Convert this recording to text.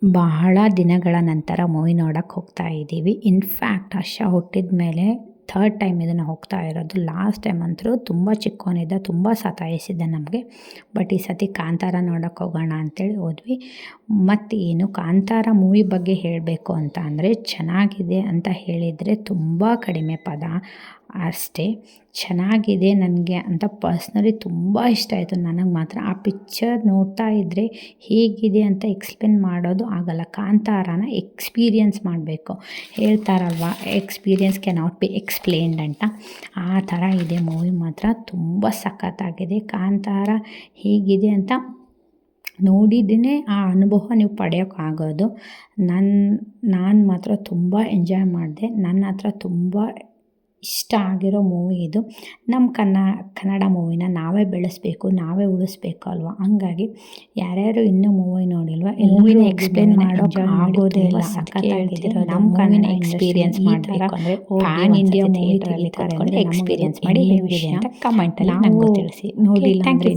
ಬಹಳ ದಿನಗಳ ನಂತರ ಮೂವಿ ನೋಡೋಕ್ಕೆ ಹೋಗ್ತಾ ಇದ್ದೀವಿ. ಇನ್ಫ್ಯಾಕ್ಟ್ ಹರ್ಷ ಹುಟ್ಟಿದ ಮೇಲೆ ಥರ್ಡ್ ಟೈಮ್ ಇದನ್ನು ಹೋಗ್ತಾ ಇರೋದು. ಲಾಸ್ಟ್ ಟೈಮ್ ಅಂತೂ ತುಂಬ ಚಿಕ್ಕವನಿದ್ದ, ತುಂಬ ಸತಾಯಿಸಿದ್ದ ನಮಗೆ. ಬಟ್ ಈ ಸತಿ ಕಾಂತಾರ ನೋಡೋಕ್ಕೆ ಹೋಗೋಣ ಅಂಥೇಳಿ ಹೋದ್ವಿ. ಮತ್ತು ಏನು ಕಾಂತಾರ ಮೂವಿ ಬಗ್ಗೆ ಹೇಳಬೇಕು ಅಂತ ಅಂದರೆ, ಚೆನ್ನಾಗಿದೆ ಅಂತ ಹೇಳಿದರೆ ತುಂಬ ಕಡಿಮೆ ಪದ ಅಷ್ಟೇ. ಚೆನ್ನಾಗಿದೆ ನನಗೆ ಅಂತ ಪರ್ಸ್ನಲಿ ತುಂಬ ಇಷ್ಟ ಆಯಿತು. ನನಗೆ ಮಾತ್ರ ಆ ಪಿಕ್ಚರ್ ನೋಡ್ತಾ ಇದ್ದರೆ ಹೇಗಿದೆ ಅಂತ ಎಕ್ಸ್ಪ್ಲೇನ್ ಮಾಡೋದು ಆಗಲ್ಲ. ಕಾಂತಾರನ ಎಕ್ಸ್ಪೀರಿಯನ್ಸ್ ಮಾಡಬೇಕು. ಹೇಳ್ತಾರಲ್ವ, ಎಕ್ಸ್ಪೀರಿಯನ್ಸ್ ಕ್ಯಾನಾಟ್ ಬಿ ಎಕ್ಸ್ಪ್ಲೇನ್ಡ್ ಅಂತ. ಆ ಥರ ಇದೆ ಮೂವಿ ಮಾತ್ರ. ತುಂಬ ಸಖತ್ತಾಗಿದೆ. ಕಾಂತಾರ ಹೇಗಿದೆ ಅಂತ ನೋಡಿದ್ದೇ ಆ ಅನುಭವ ನೀವು ಪಡೆಯೋಕ್ಕಾಗೋದು. ನಾನು ಮಾತ್ರ ತುಂಬ ಎಂಜಾಯ್ ಮಾಡಿದೆ. ನನ್ನ ಹತ್ರ ತುಂಬ ಇಷ್ಟ ಆಗಿರೋ ಮೂವಿ ಇದು. ನಮ್ಮ ಕನ್ನಡ ಮೂವಿನ ನಾವೇ ಬೆಳೆಸಬೇಕು, ನಾವೇ ಉಳಿಸ್ಬೇಕು ಅಲ್ವಾ. ಹಂಗಾಗಿ ಯಾರ್ಯಾರು ಇನ್ನೂ ಮೂವಿ ನೋಡಿಲ್ವ, ಮೂವಿನ ಎಕ್ಸ್ಪ್ಲೇನ್ ಮಾಡೋಕೆ ಆಗೋದೇ ಇಲ್ಲ. ಸಖತ್ತಾಗಿದೆ. ನಮ್ಮ ಕನ್ನಡ ಎಕ್ಸ್ಪೀರಿಯನ್ಸ್ ಮಾಡಬೇಕು ಅಂದರೆ ಪ್ಯಾನ್ ಇಂಡಿಯಾ ಮೂವಿ ಥಿಯೇಟರಲ್ಲಿ ಎಕ್ಸ್ಪೀರಿಯನ್ಸ್ ಮಾಡಿ ಹೇಗಿದೆ ಅಂತ ಕಮೆಂಟಲ್ಲಿ ನನಗೂ ತಿಳಿಸಿ. ನೋಡಿಲ್ಲ ಅಂದರೆ